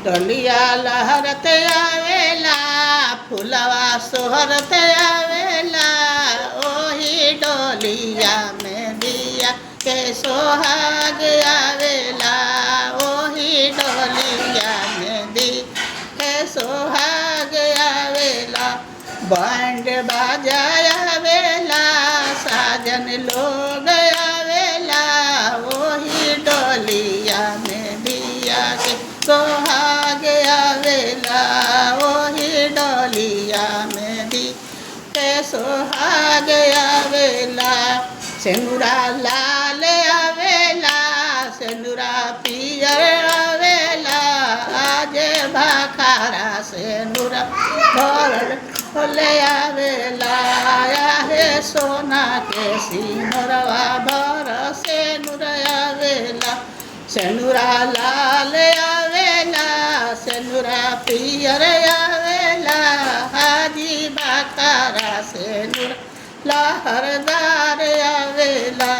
डोलिया लहरते आवेला फुलवा सोहरते आवेला ओही डोलिया में दिया के सोहाग आवेला ओही डोलिया में दी के सोहाग आवेला बैंड बाजा आवेला साजन लोग आवेला ओही डोलिया में दिया के सोहाग आवेला ओही डोलिया में दी के सोहाग आवेला सेनुरा लाल आवेला सेनुरा पियर आवेला आज भाखारा सेनुरा भरल होले आवेला हे सोना के सिनुरवा भर सेनुर आवेला सेनुरा लाल आवेला सेनुरा पियर आवेला हाजी बाकारा सेनुरा लहरदार आवेला।